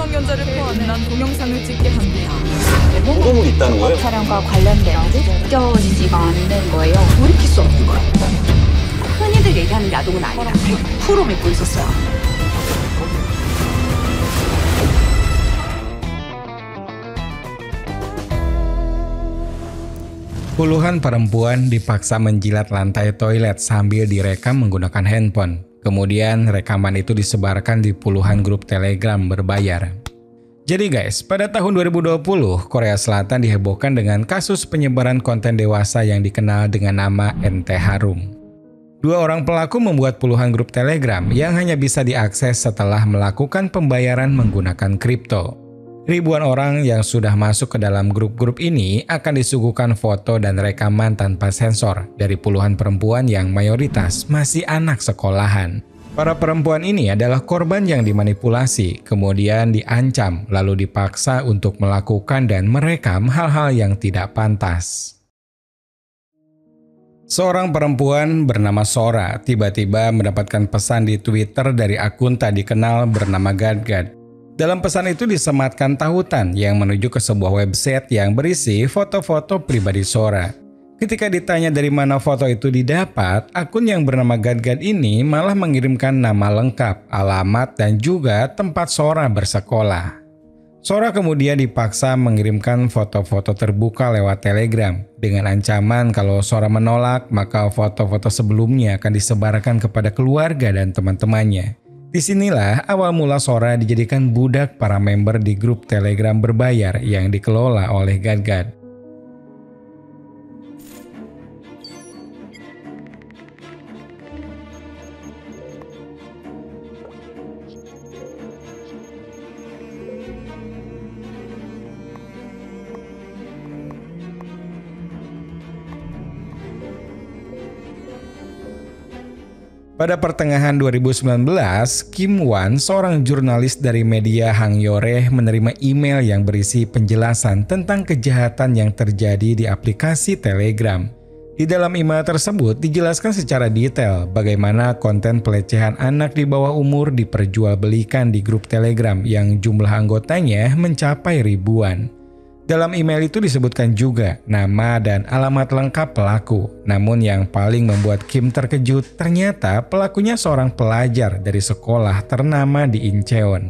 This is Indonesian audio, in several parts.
미성년자를 포함한 동영상을 찍게 합니다. 모독이 있다는 거예요? 촬영과 관련된 국적지가 않는 거예요. 돌이킬 수 없는 거예요. 흔히들 얘기하는 야동은 아니다. 100% 믿고 있었어요. Puluhan perempuan dipaksa menjilat lantai toilet sambil direkam menggunakan handphone. Kemudian rekaman itu disebarkan di puluhan grup Telegram berbayar. Jadi guys, pada tahun 2020, Korea Selatan dihebohkan dengan kasus penyebaran konten dewasa yang dikenal dengan nama NT Harum. Dua orang pelaku membuat puluhan grup Telegram yang hanya bisa diakses setelah melakukan pembayaran menggunakan kripto. Ribuan orang yang sudah masuk ke dalam grup-grup ini akan disuguhkan foto dan rekaman tanpa sensor dari puluhan perempuan yang mayoritas masih anak sekolahan. Para perempuan ini adalah korban yang dimanipulasi, kemudian diancam, lalu dipaksa untuk melakukan dan merekam hal-hal yang tidak pantas. Seorang perempuan bernama Sora tiba-tiba mendapatkan pesan di Twitter dari akun tak dikenal bernama Gadgad. Dalam pesan itu disematkan tautan yang menuju ke sebuah website yang berisi foto-foto pribadi Sora. Ketika ditanya dari mana foto itu didapat, akun yang bernama Gadgad ini malah mengirimkan nama lengkap, alamat, dan juga tempat Sora bersekolah. Sora kemudian dipaksa mengirimkan foto-foto terbuka lewat Telegram dengan ancaman kalau Sora menolak, maka foto-foto sebelumnya akan disebarkan kepada keluarga dan teman-temannya. Disinilah awal mula Sora dijadikan budak para member di grup Telegram berbayar yang dikelola oleh Gadgad. Pada pertengahan 2019, Kim Wan, seorang jurnalis dari media Hangyore, menerima email yang berisi penjelasan tentang kejahatan yang terjadi di aplikasi Telegram. Di dalam email tersebut dijelaskan secara detail bagaimana konten pelecehan anak di bawah umur diperjualbelikan di grup Telegram yang jumlah anggotanya mencapai ribuan. Dalam email itu disebutkan juga nama dan alamat lengkap pelaku. Namun yang paling membuat Kim terkejut, ternyata pelakunya seorang pelajar dari sekolah ternama di Incheon.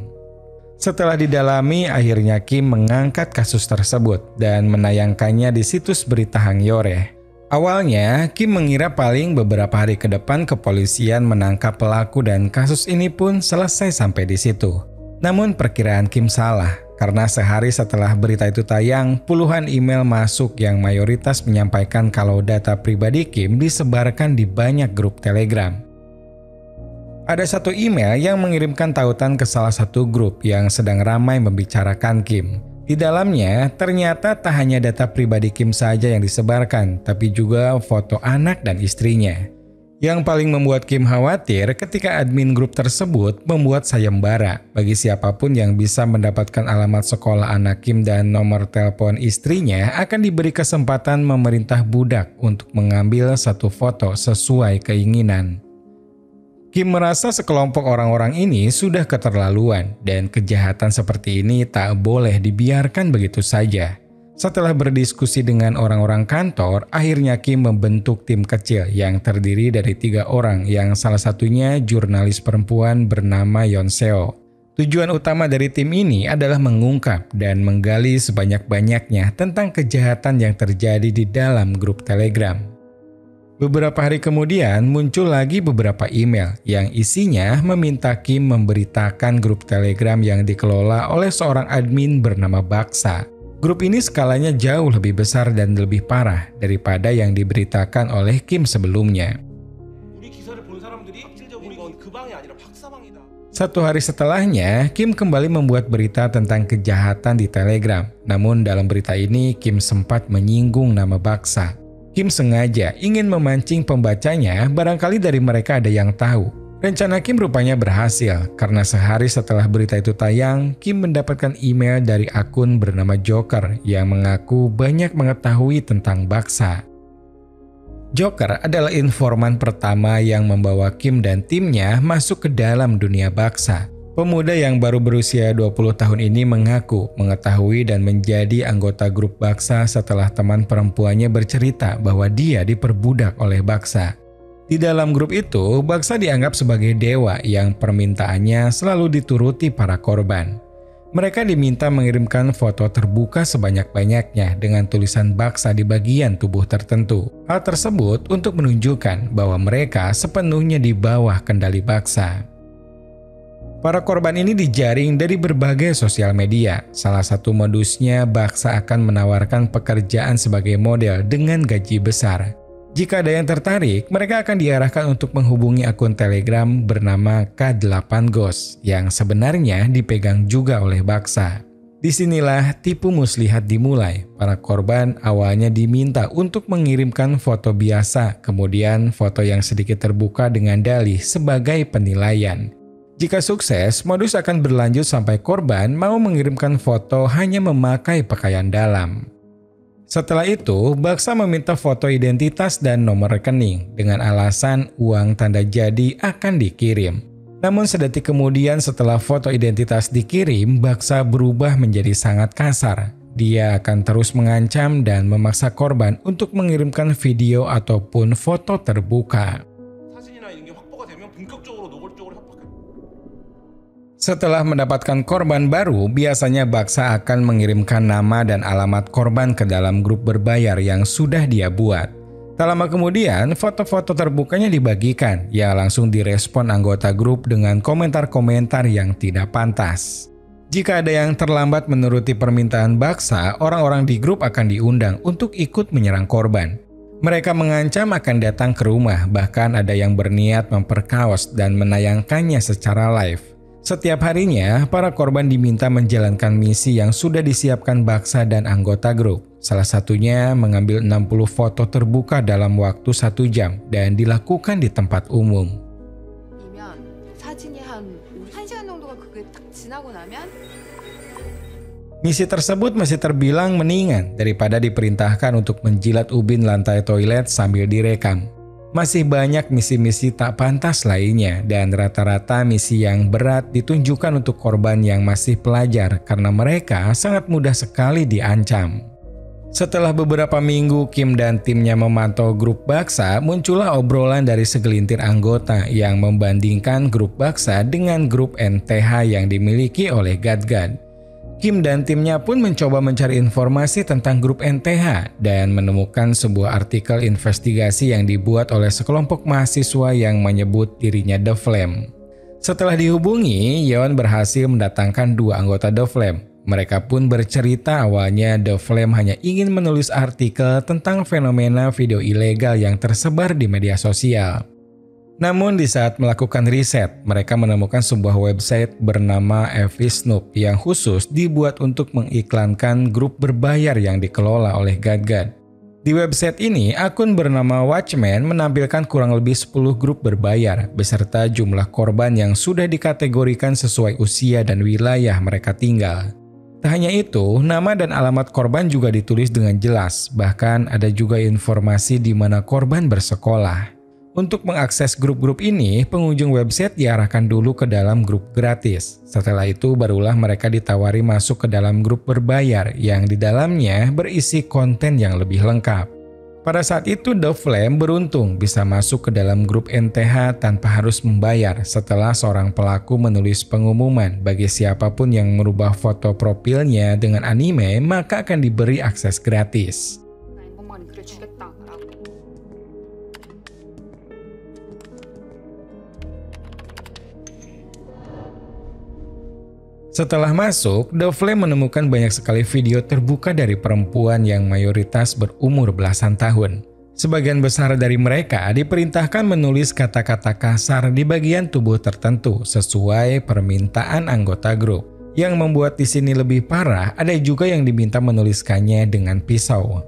Setelah didalami, akhirnya Kim mengangkat kasus tersebut dan menayangkannya di situs berita Hangyore. Awalnya, Kim mengira paling beberapa hari ke depan kepolisian menangkap pelaku dan kasus ini pun selesai sampai di situ. Namun perkiraan Kim salah. Karena sehari setelah berita itu tayang, puluhan email masuk yang mayoritas menyampaikan kalau data pribadi Kim disebarkan di banyak grup Telegram. Ada satu email yang mengirimkan tautan ke salah satu grup yang sedang ramai membicarakan Kim. Di dalamnya, ternyata tak hanya data pribadi Kim saja yang disebarkan, tapi juga foto anak dan istrinya. Yang paling membuat Kim khawatir ketika admin grup tersebut membuat sayembara bagi siapapun yang bisa mendapatkan alamat sekolah anak Kim dan nomor telepon istrinya akan diberi kesempatan memerintah budak untuk mengambil satu foto sesuai keinginan. Kim merasa sekelompok orang-orang ini sudah keterlaluan dan kejahatan seperti ini tak boleh dibiarkan begitu saja. Setelah berdiskusi dengan orang-orang kantor, akhirnya Kim membentuk tim kecil yang terdiri dari 3 orang yang salah satunya jurnalis perempuan bernama Yeon Seo. Tujuan utama dari tim ini adalah mengungkap dan menggali sebanyak-banyaknya tentang kejahatan yang terjadi di dalam grup Telegram. Beberapa hari kemudian muncul lagi beberapa email yang isinya meminta Kim memberitakan grup Telegram yang dikelola oleh seorang admin bernama Baksa. Grup ini skalanya jauh lebih besar dan lebih parah daripada yang diberitakan oleh Kim sebelumnya. Satu hari setelahnya, Kim kembali membuat berita tentang kejahatan di Telegram. Namun dalam berita ini, Kim sempat menyinggung nama Baksa. Kim sengaja ingin memancing pembacanya, barangkali dari mereka ada yang tahu. Rencana Kim rupanya berhasil, karena sehari setelah berita itu tayang, Kim mendapatkan email dari akun bernama Joker yang mengaku banyak mengetahui tentang Baksa. Joker adalah informan pertama yang membawa Kim dan timnya masuk ke dalam dunia Baksa. Pemuda yang baru berusia 20 tahun ini mengaku mengetahui dan menjadi anggota grup Baksa setelah teman perempuannya bercerita bahwa dia diperbudak oleh Baksa. Di dalam grup itu, Baksa dianggap sebagai dewa yang permintaannya selalu dituruti para korban. Mereka diminta mengirimkan foto terbuka sebanyak-banyaknya dengan tulisan Baksa di bagian tubuh tertentu. Hal tersebut untuk menunjukkan bahwa mereka sepenuhnya di bawah kendali Baksa. Para korban ini dijaring dari berbagai sosial media. Salah satu modusnya, Baksa akan menawarkan pekerjaan sebagai model dengan gaji besar. Jika ada yang tertarik, mereka akan diarahkan untuk menghubungi akun Telegram bernama K8 Ghost yang sebenarnya dipegang juga oleh Baksa. Disinilah tipu muslihat dimulai. Para korban awalnya diminta untuk mengirimkan foto biasa, kemudian foto yang sedikit terbuka dengan dalih sebagai penilaian. Jika sukses, modus akan berlanjut sampai korban mau mengirimkan foto hanya memakai pakaian dalam. Setelah itu, Baksa meminta foto identitas dan nomor rekening dengan alasan uang tanda jadi akan dikirim. Namun sedetik kemudian setelah foto identitas dikirim, Baksa berubah menjadi sangat kasar. Dia akan terus mengancam dan memaksa korban untuk mengirimkan video ataupun foto terbuka. Setelah mendapatkan korban baru, biasanya Baksa akan mengirimkan nama dan alamat korban ke dalam grup berbayar yang sudah dia buat. Tak lama kemudian, foto-foto terbukanya dibagikan, yang langsung direspon anggota grup dengan komentar-komentar yang tidak pantas. Jika ada yang terlambat menuruti permintaan Baksa, orang-orang di grup akan diundang untuk ikut menyerang korban. Mereka mengancam akan datang ke rumah, bahkan ada yang berniat memperkaos dan menayangkannya secara live. Setiap harinya, para korban diminta menjalankan misi yang sudah disiapkan Baksa dan anggota grup. Salah satunya mengambil 60 foto terbuka dalam waktu 1 jam dan dilakukan di tempat umum. Misi tersebut masih terbilang mendingan daripada diperintahkan untuk menjilat ubin lantai toilet sambil direkam. Masih banyak misi-misi tak pantas lainnya dan rata-rata misi yang berat ditunjukkan untuk korban yang masih pelajar karena mereka sangat mudah sekali diancam. Setelah beberapa minggu Kim dan timnya memantau grup Baksa, muncullah obrolan dari segelintir anggota yang membandingkan grup Baksa dengan grup NTH yang dimiliki oleh Gadgad. Kim dan timnya pun mencoba mencari informasi tentang grup NTH dan menemukan sebuah artikel investigasi yang dibuat oleh sekelompok mahasiswa yang menyebut dirinya The Flame. Setelah dihubungi, Yeon berhasil mendatangkan 2 anggota The Flame. Mereka pun bercerita awalnya The Flame hanya ingin menulis artikel tentang fenomena video ilegal yang tersebar di media sosial. Namun di saat melakukan riset, mereka menemukan sebuah website bernama Evisnoop yang khusus dibuat untuk mengiklankan grup berbayar yang dikelola oleh Gadgad. Di website ini, akun bernama Watchman menampilkan kurang lebih 10 grup berbayar beserta jumlah korban yang sudah dikategorikan sesuai usia dan wilayah mereka tinggal. Tak hanya itu, nama dan alamat korban juga ditulis dengan jelas, bahkan ada juga informasi di mana korban bersekolah. Untuk mengakses grup-grup ini, pengunjung website diarahkan dulu ke dalam grup gratis. Setelah itu barulah mereka ditawari masuk ke dalam grup berbayar yang di dalamnya berisi konten yang lebih lengkap. Pada saat itu The Flame beruntung bisa masuk ke dalam grup NTH tanpa harus membayar setelah seorang pelaku menulis pengumuman bagi siapapun yang merubah foto profilnya dengan anime maka akan diberi akses gratis. Setelah masuk, The Flame menemukan banyak sekali video terbuka dari perempuan yang mayoritas berumur belasan tahun. Sebagian besar dari mereka diperintahkan menulis kata-kata kasar di bagian tubuh tertentu sesuai permintaan anggota grup. Yang membuat di sini lebih parah, ada juga yang diminta menuliskannya dengan pisau.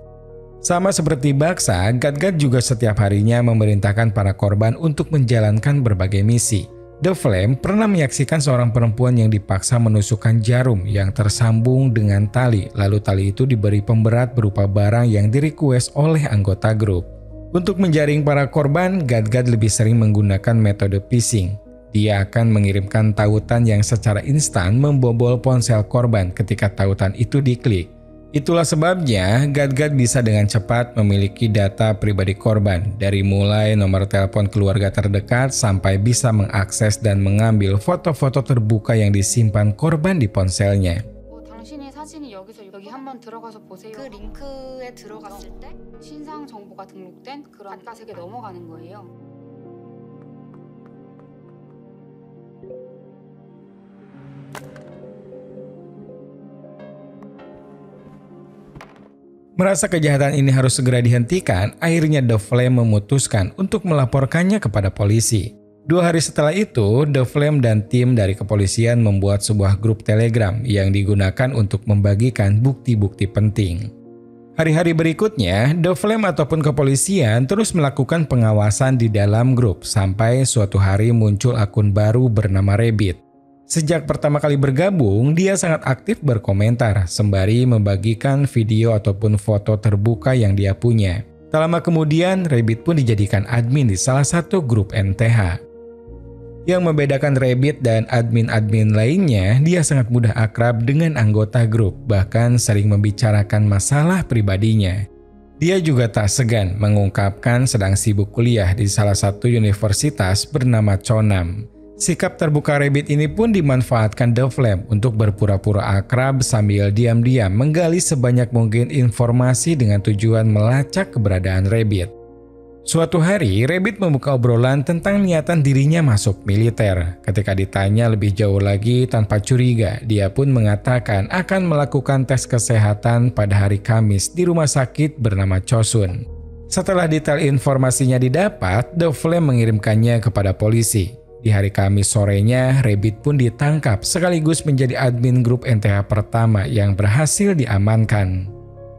Sama seperti Baksa, Gadgad juga setiap harinya memerintahkan para korban untuk menjalankan berbagai misi. The Flame pernah menyaksikan seorang perempuan yang dipaksa menusukkan jarum yang tersambung dengan tali, lalu tali itu diberi pemberat berupa barang yang direquest oleh anggota grup. Untuk menjaring para korban, Gadgad lebih sering menggunakan metode phishing. Dia akan mengirimkan tautan yang secara instan membobol ponsel korban ketika tautan itu diklik. Itulah sebabnya Gadgad bisa dengan cepat memiliki data pribadi korban, dari mulai nomor telepon keluarga terdekat sampai bisa mengakses dan mengambil foto-foto terbuka yang disimpan korban di ponselnya. 당신의 사진이 여기 한번 들어가서 보세요. 그 링크에 들어갔을 때 신상 정보가 등록된 그런 가색에 넘어가는 거예요. Merasa kejahatan ini harus segera dihentikan, akhirnya The Flame memutuskan untuk melaporkannya kepada polisi. 2 hari setelah itu, The Flame dan tim dari kepolisian membuat sebuah grup Telegram yang digunakan untuk membagikan bukti-bukti penting. Hari-hari berikutnya, The Flame ataupun kepolisian terus melakukan pengawasan di dalam grup sampai suatu hari muncul akun baru bernama Rabbit. Sejak pertama kali bergabung, dia sangat aktif berkomentar sembari membagikan video ataupun foto terbuka yang dia punya. Tak lama kemudian, Rabbit pun dijadikan admin di salah satu grup NTH. Yang membedakan Rabbit dan admin-admin lainnya, dia sangat mudah akrab dengan anggota grup, bahkan sering membicarakan masalah pribadinya. Dia juga tak segan mengungkapkan sedang sibuk kuliah di salah satu universitas bernama Chonam. Sikap terbuka Rabbit ini pun dimanfaatkan The Flame untuk berpura-pura akrab sambil diam-diam menggali sebanyak mungkin informasi dengan tujuan melacak keberadaan Rabbit. Suatu hari, Rabbit membuka obrolan tentang niatan dirinya masuk militer. Ketika ditanya lebih jauh lagi tanpa curiga, dia pun mengatakan akan melakukan tes kesehatan pada hari Kamis di rumah sakit bernama Chosun. Setelah detail informasinya didapat, The Flame mengirimkannya kepada polisi. Di hari Kamis sorenya, Rabbit pun ditangkap sekaligus menjadi admin grup NTH pertama yang berhasil diamankan.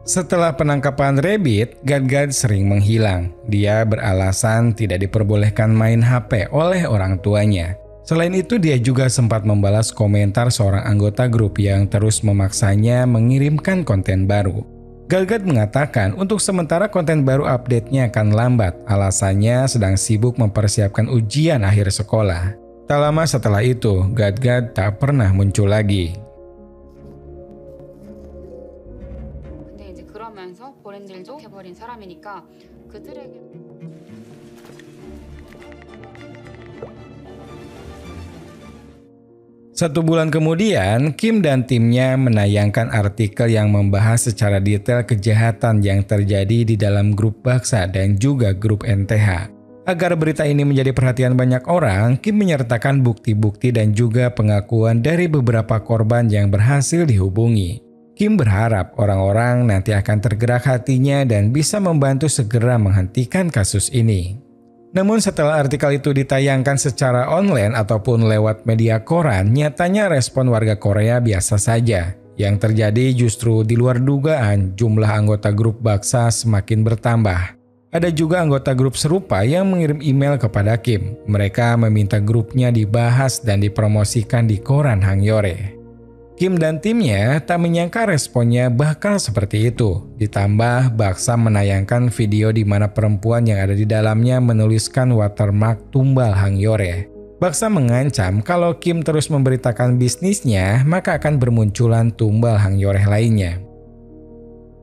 Setelah penangkapan Rabbit, Gadgad sering menghilang. Dia beralasan tidak diperbolehkan main HP oleh orang tuanya. Selain itu, dia juga sempat membalas komentar seorang anggota grup yang terus memaksanya mengirimkan konten baru. Gadgad mengatakan untuk sementara konten baru update-nya akan lambat, alasannya sedang sibuk mempersiapkan ujian akhir sekolah. Tak lama setelah itu, Gadgad tak pernah muncul lagi. 근데 이제 그러면서 본인들도 해버린 사람이니까 그들에게 Satu bulan kemudian, Kim dan timnya menayangkan artikel yang membahas secara detail kejahatan yang terjadi di dalam grup Baksa dan juga grup NTH. Agar berita ini menjadi perhatian banyak orang, Kim menyertakan bukti-bukti dan juga pengakuan dari beberapa korban yang berhasil dihubungi. Kim berharap orang-orang nanti akan tergerak hatinya dan bisa membantu segera menghentikan kasus ini. Namun setelah artikel itu ditayangkan secara online ataupun lewat media koran, nyatanya respon warga Korea biasa saja. Yang terjadi justru di luar dugaan, jumlah anggota grup Baksa semakin bertambah. Ada juga anggota grup serupa yang mengirim email kepada Kim. Mereka meminta grupnya dibahas dan dipromosikan di koran Hangyore. Kim dan timnya tak menyangka responnya bakal seperti itu. Ditambah Baksa menayangkan video di mana perempuan yang ada di dalamnya menuliskan watermark tumbal Hangyore. Baksa mengancam kalau Kim terus memberitakan bisnisnya, maka akan bermunculan tumbal Hangyore lainnya.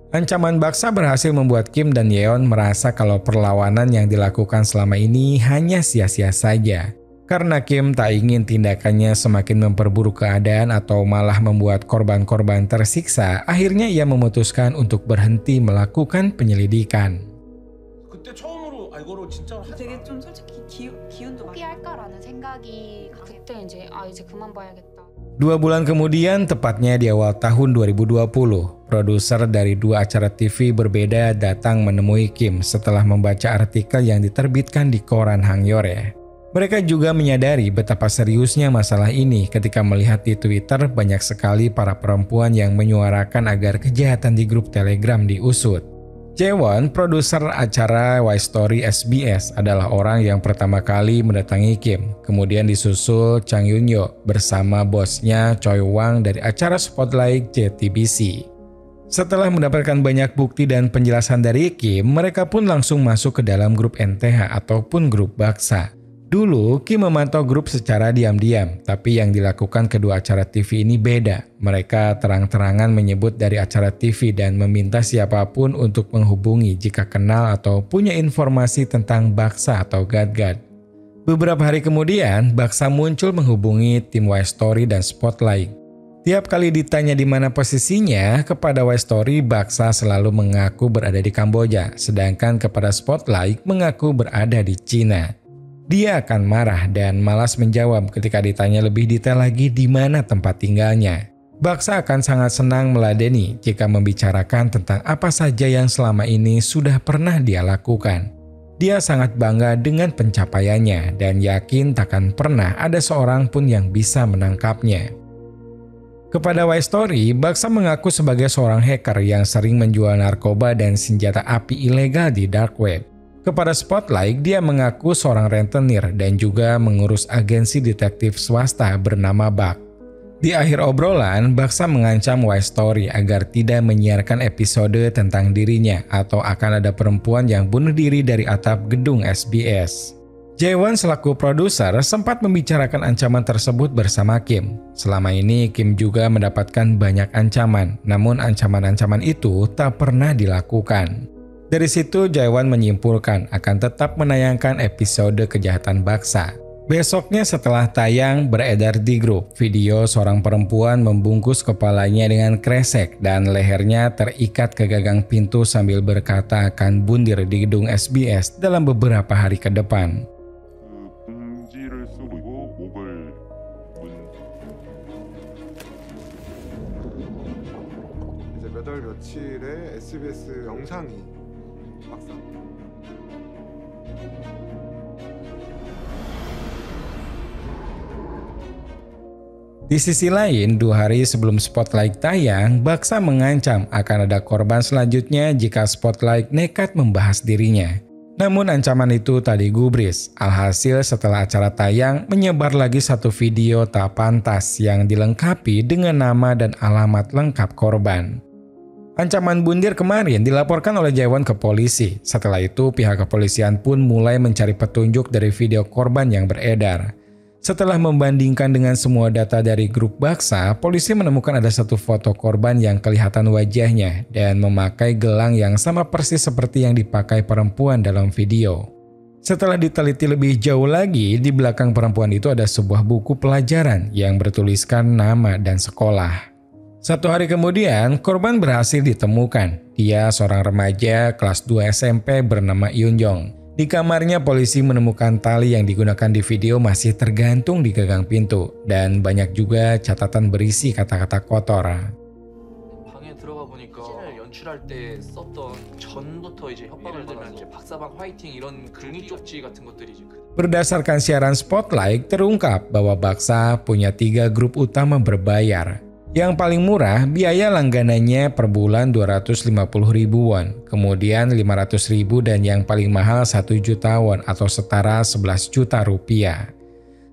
Ancaman Baksa berhasil membuat Kim dan Yeon merasa kalau perlawanan yang dilakukan selama ini hanya sia-sia saja. Karena Kim tak ingin tindakannya semakin memperburuk keadaan atau malah membuat korban-korban tersiksa, akhirnya ia memutuskan untuk berhenti melakukan penyelidikan. 그때 처음으로 이거로 진짜 되게 좀 솔직히 기운도 많이 포기할까라는 생각이 그때 이제 이제 그만 봐야겠다. 2 bulan kemudian, tepatnya di awal tahun 2020, produser dari 2 acara TV berbeda datang menemui Kim setelah membaca artikel yang diterbitkan di koran Hangyore. Mereka juga menyadari betapa seriusnya masalah ini ketika melihat di Twitter banyak sekali para perempuan yang menyuarakan agar kejahatan di grup Telegram diusut. Jaewon, produser acara Y Story SBS, adalah orang yang pertama kali mendatangi Kim. Kemudian disusul Chang Yun-yo bersama bosnya Choi Wang dari acara Spotlight JTBC. Setelah mendapatkan banyak bukti dan penjelasan dari Kim, mereka pun langsung masuk ke dalam grup NTH ataupun grup Baksa. Dulu, Kim memantau grup secara diam-diam, tapi yang dilakukan kedua acara TV ini beda. Mereka terang-terangan menyebut dari acara TV dan meminta siapapun untuk menghubungi jika kenal atau punya informasi tentang Baksa atau Gadgad. Beberapa hari kemudian, Baksa muncul menghubungi tim Wise Story dan Spotlight. Tiap kali ditanya di mana posisinya, kepada Wise Story, Baksa selalu mengaku berada di Kamboja, sedangkan kepada Spotlight mengaku berada di Cina. Dia akan marah dan malas menjawab ketika ditanya lebih detail lagi di mana tempat tinggalnya. Baksa akan sangat senang meladeni jika membicarakan tentang apa saja yang selama ini sudah pernah dia lakukan. Dia sangat bangga dengan pencapaiannya dan yakin takkan pernah ada seorang pun yang bisa menangkapnya. Kepada Wise Story, Baksa mengaku sebagai seorang hacker yang sering menjual narkoba dan senjata api ilegal di dark web. Kepada Spotlight, dia mengaku seorang rentenir dan juga mengurus agensi detektif swasta bernama Bak. Di akhir obrolan, Baksa mengancam Wise Story agar tidak menyiarkan episode tentang dirinya atau akan ada perempuan yang bunuh diri dari atap gedung SBS. Jaewon selaku produser sempat membicarakan ancaman tersebut bersama Kim. Selama ini Kim juga mendapatkan banyak ancaman, namun ancaman-ancaman itu tak pernah dilakukan. Dari situ Jaewon menyimpulkan akan tetap menayangkan episode kejahatan Baksa. Besoknya setelah tayang beredar di grup video seorang perempuan membungkus kepalanya dengan kresek dan lehernya terikat ke gagang pintu sambil berkata akan bundir di gedung SBS dalam beberapa hari ke depan. 며칠의 SBS 영상이 박사. Di sisi lain, 2 hari sebelum Spotlight tayang, Baksa mengancam akan ada korban selanjutnya jika Spotlight nekat membahas dirinya. Namun ancaman itu tak digubris. Alhasil setelah acara tayang, menyebar lagi satu video tak pantas yang dilengkapi dengan nama dan alamat lengkap korban. Ancaman bundir kemarin dilaporkan oleh Jaewon ke polisi. Setelah itu, pihak kepolisian pun mulai mencari petunjuk dari video korban yang beredar. Setelah membandingkan dengan semua data dari grup Baksa, polisi menemukan ada satu foto korban yang kelihatan wajahnya dan memakai gelang yang sama persis seperti yang dipakai perempuan dalam video. Setelah diteliti lebih jauh lagi, di belakang perempuan itu ada sebuah buku pelajaran yang bertuliskan nama dan sekolah. 1 hari kemudian, korban berhasil ditemukan. Dia seorang remaja kelas 2 SMP bernama Yoon Jong. Di kamarnya polisi menemukan tali yang digunakan di video masih tergantung di gagang pintu dan banyak juga catatan berisi kata-kata kotor. 방에 들어가 보니까 씬을 연출할 때 썼던 전부터 이제 협박을 들면 이제 박사방 화이팅 이런 종이 쪽지 같은 것들이 이제 Berdasarkan siaran Spotlight, terungkap bahwa Baksa punya 3 grup utama berbayar. Yang paling murah, biaya langganannya per bulan 250.000 won, kemudian 500.000 dan yang paling mahal 1 juta won atau setara 11 juta rupiah.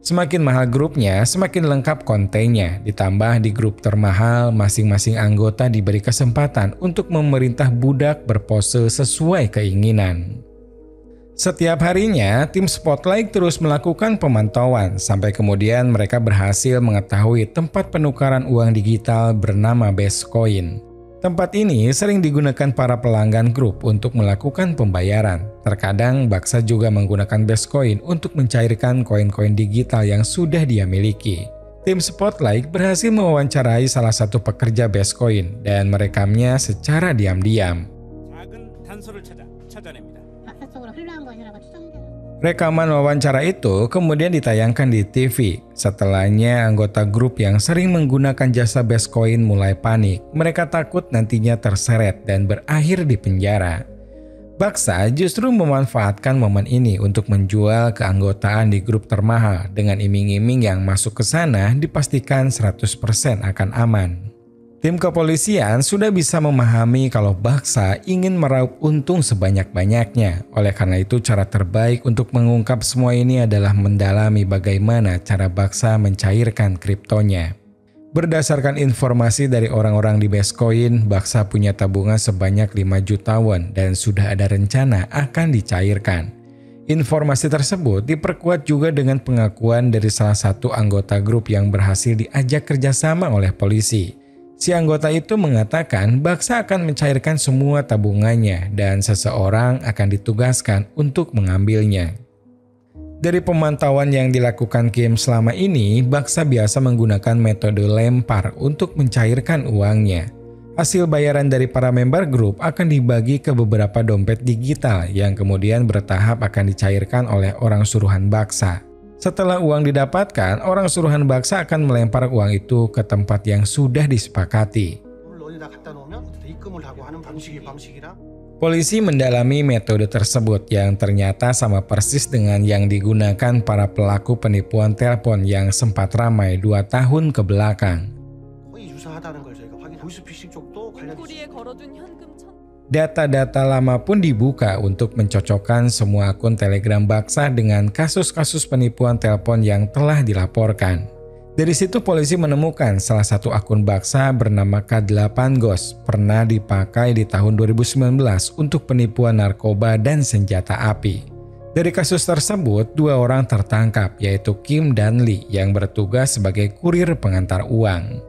Semakin mahal grupnya, semakin lengkap kontennya, ditambah di grup termahal, masing-masing anggota diberi kesempatan untuk memerintah budak berpose sesuai keinginan. Setiap harinya, tim Spotlight terus melakukan pemantauan sampai kemudian mereka berhasil mengetahui tempat penukaran uang digital bernama Bestcoin. Tempat ini sering digunakan para pelanggan grup untuk melakukan pembayaran. Terkadang Baksa juga menggunakan Bestcoin untuk mencairkan koin-koin digital yang sudah dia miliki. Tim Spotlight berhasil mewawancarai salah satu pekerja Bestcoin dan merekamnya secara diam-diam. Rekaman wawancara itu kemudian ditayangkan di TV. Setelahnya, anggota grup yang sering menggunakan jasa Bestcoin mulai panik. Mereka takut nantinya terseret dan berakhir di penjara. Baksa justru memanfaatkan momen ini untuk menjual keanggotaan di grup termahal dengan iming-iming yang masuk ke sana dipastikan 100% akan aman. Tim kepolisian sudah bisa memahami kalau Baksa ingin meraup untung sebanyak-banyaknya. Oleh karena itu, cara terbaik untuk mengungkap semua ini adalah mendalami bagaimana cara Baksa mencairkan kriptonya. Berdasarkan informasi dari orang-orang di Bestcoin, Baksa punya tabungan sebanyak 5 juta won dan sudah ada rencana akan dicairkan. Informasi tersebut diperkuat juga dengan pengakuan dari salah satu anggota grup yang berhasil diajak kerjasama oleh polisi. Si anggota itu mengatakan Baksa akan mencairkan semua tabungannya dan seseorang akan ditugaskan untuk mengambilnya. Dari pemantauan yang dilakukan Kim selama ini, Baksa biasa menggunakan metode lempar untuk mencairkan uangnya. Hasil bayaran dari para member grup akan dibagi ke beberapa dompet digital yang kemudian bertahap akan dicairkan oleh orang suruhan Baksa. Setelah uang didapatkan, orang suruhan Baksa akan melempar uang itu ke tempat yang sudah disepakati. Polisi mendalami metode tersebut yang ternyata sama persis dengan yang digunakan para pelaku penipuan telepon yang sempat ramai 2 tahun ke belakang. Data-data lama pun dibuka untuk mencocokkan semua akun Telegram Baksa dengan kasus-kasus penipuan telepon yang telah dilaporkan. Dari situ polisi menemukan salah satu akun Baksa bernama K8 Ghost pernah dipakai di tahun 2019 untuk penipuan narkoba dan senjata api. Dari kasus tersebut, 2 orang tertangkap yaitu Kim dan Lee yang bertugas sebagai kurir pengantar uang.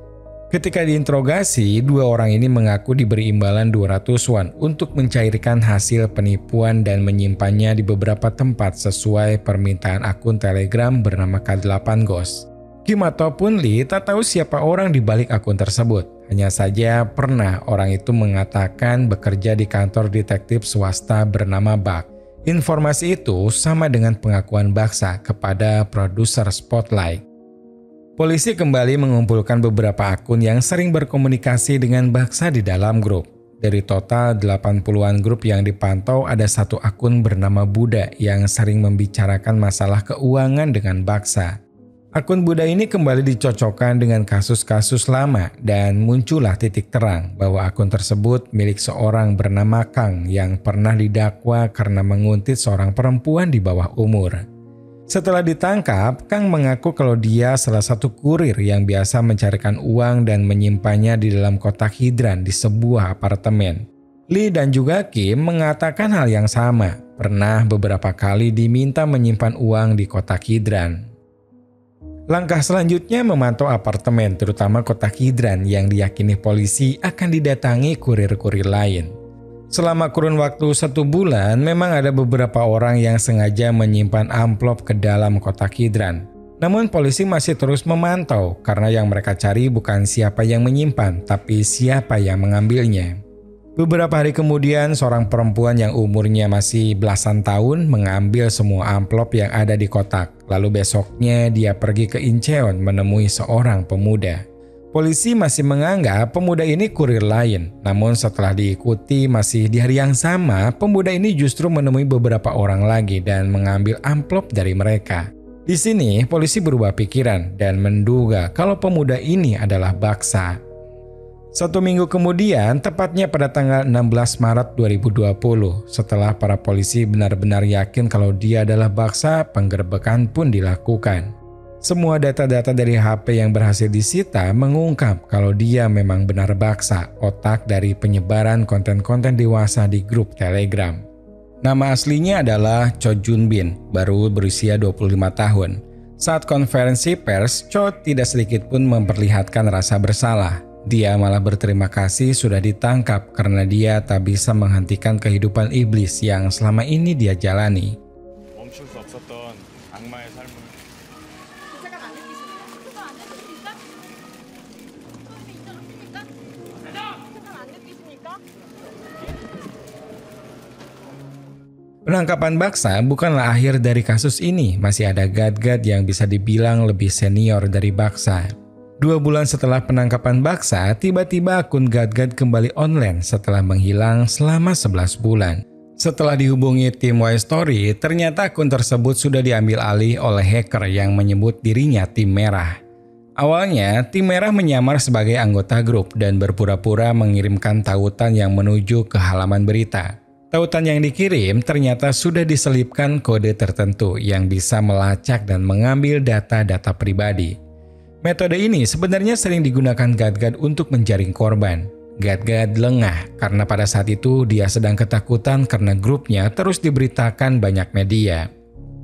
Ketika diinterogasi, 2 orang ini mengaku diberi imbalan 200 won untuk mencairkan hasil penipuan dan menyimpannya di beberapa tempat sesuai permintaan akun Telegram bernama K8 Ghost. Kim ataupun Lee tak tahu siapa orang di balik akun tersebut. Hanya saja pernah orang itu mengatakan bekerja di kantor detektif swasta bernama Bak. Informasi itu sama dengan pengakuan Baksa kepada produser Spotlight. Polisi kembali mengumpulkan beberapa akun yang sering berkomunikasi dengan Baksa di dalam grup. Dari total 80-an grup yang dipantau, ada 1 akun bernama Buddha yang sering membicarakan masalah keuangan dengan Baksa. Akun Buddha ini kembali dicocokkan dengan kasus-kasus lama dan muncullah titik terang bahwa akun tersebut milik seorang bernama Kang yang pernah didakwa karena menguntit seorang perempuan di bawah umur. Setelah ditangkap, Kang mengaku kalau dia salah satu kurir yang biasa mencarikan uang dan menyimpannya di dalam kotak hidran di sebuah apartemen. Lee dan juga Kim mengatakan hal yang sama, pernah beberapa kali diminta menyimpan uang di kotak hidran. Langkah selanjutnya memantau apartemen, terutama kotak hidran yang diyakini polisi akan didatangi kurir-kurir lain. Selama kurun waktu 1 bulan, memang ada beberapa orang yang sengaja menyimpan amplop ke dalam kotak hidran. Namun polisi masih terus memantau karena yang mereka cari bukan siapa yang menyimpan, tapi siapa yang mengambilnya. Beberapa hari kemudian, seorang perempuan yang umurnya masih belasan tahun mengambil semua amplop yang ada di kotak. Lalu besoknya dia pergi ke Incheon menemui seorang pemuda. Polisi masih menganggap pemuda ini kurir lain, namun setelah diikuti masih di hari yang sama, pemuda ini justru menemui beberapa orang lagi dan mengambil amplop dari mereka. Di sini, polisi berubah pikiran dan menduga kalau pemuda ini adalah Baksa. 1 minggu kemudian, tepatnya pada tanggal 16 Maret 2020, setelah para polisi benar-benar yakin kalau dia adalah Baksa, penggerbekan pun dilakukan. Semua data-data dari HP yang berhasil disita mengungkap kalau dia memang benar Baksa, otak dari penyebaran konten-konten dewasa di grup Telegram. Nama aslinya adalah Cho Jun Bin, baru berusia 25 tahun. Saat konferensi pers, Cho tidak sedikit pun memperlihatkan rasa bersalah. Dia malah berterima kasih sudah ditangkap karena dia tak bisa menghentikan kehidupan iblis yang selama ini dia jalani. Penangkapan Baksa bukanlah akhir dari kasus ini, masih ada Gad-Gad yang bisa dibilang lebih senior dari Baksa. 2 bulan setelah penangkapan Baksa, tiba-tiba akun Gad-Gad kembali online setelah menghilang selama 11 bulan. Setelah dihubungi tim Y-Story, ternyata akun tersebut sudah diambil alih oleh hacker yang menyebut dirinya Tim Merah. Awalnya, Tim Merah menyamar sebagai anggota grup dan berpura-pura mengirimkan tautan yang menuju ke halaman berita. Tautan yang dikirim ternyata sudah diselipkan kode tertentu yang bisa melacak dan mengambil data-data pribadi. Metode ini sebenarnya sering digunakan Gad-Gad untuk menjaring korban. Gad-Gad lengah karena pada saat itu dia sedang ketakutan karena grupnya terus diberitakan banyak media.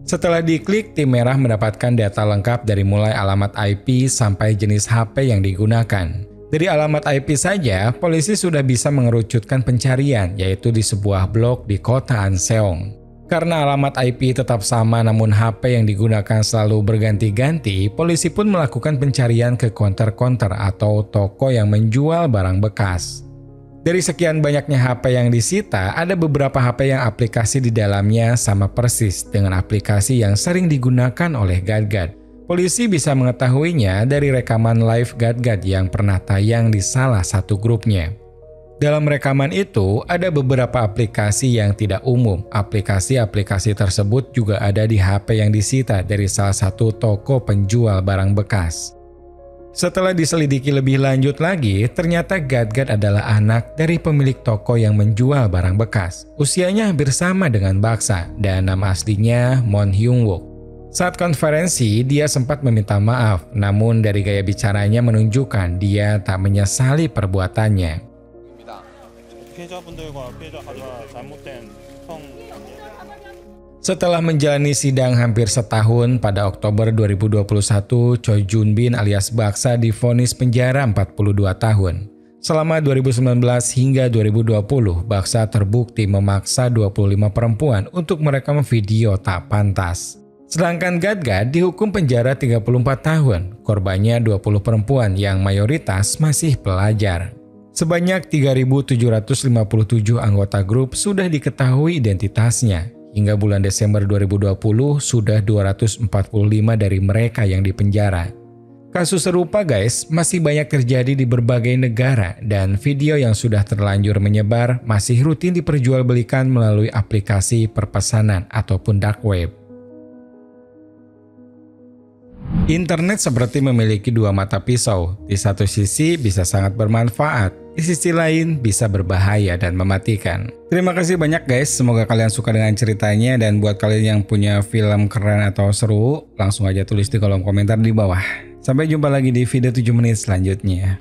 Setelah diklik, tim merah mendapatkan data lengkap dari mulai alamat IP sampai jenis HP yang digunakan. Dari alamat IP saja, polisi sudah bisa mengerucutkan pencarian, yaitu di sebuah blok di kota Anseong. Karena alamat IP tetap sama namun HP yang digunakan selalu berganti-ganti, polisi pun melakukan pencarian ke counter-counter atau toko yang menjual barang bekas. Dari sekian banyaknya HP yang disita, ada beberapa HP yang aplikasi di dalamnya sama persis dengan aplikasi yang sering digunakan oleh Gad-Gad. Polisi bisa mengetahuinya dari rekaman live Gad-Gad yang pernah tayang di salah satu grupnya. Dalam rekaman itu, ada beberapa aplikasi yang tidak umum. Aplikasi-aplikasi tersebut juga ada di HP yang disita dari salah satu toko penjual barang bekas. Setelah diselidiki lebih lanjut lagi, ternyata Gad-Gad adalah anak dari pemilik toko yang menjual barang bekas. Usianya hampir sama dengan Baksa, dan nama aslinya Mon Hyung-wook. Saat konferensi, dia sempat meminta maaf, namun dari gaya bicaranya menunjukkan dia tak menyesali perbuatannya. Setelah menjalani sidang hampir setahun, pada Oktober 2021, Choi Jun-bin alias Baksa divonis penjara 42 tahun. Selama 2019 hingga 2020, Baksa terbukti memaksa 25 perempuan untuk merekam video tak pantas. Sedangkan Gad-Gad dihukum penjara 34 tahun, korbannya 20 perempuan yang mayoritas masih pelajar. Sebanyak 3.757 anggota grup sudah diketahui identitasnya. Hingga bulan Desember 2020 sudah 245 dari mereka yang dipenjara. Kasus serupa guys masih banyak terjadi di berbagai negara dan video yang sudah terlanjur menyebar masih rutin diperjualbelikan melalui aplikasi perpesanan ataupun dark web. Internet seperti memiliki dua mata pisau. Di satu sisi bisa sangat bermanfaat, di sisi lain bisa berbahaya dan mematikan. Terima kasih banyak guys, semoga kalian suka dengan ceritanya dan buat kalian yang punya film keren atau seru, langsung aja tulis di kolom komentar di bawah. Sampai jumpa lagi di video 7 menit selanjutnya.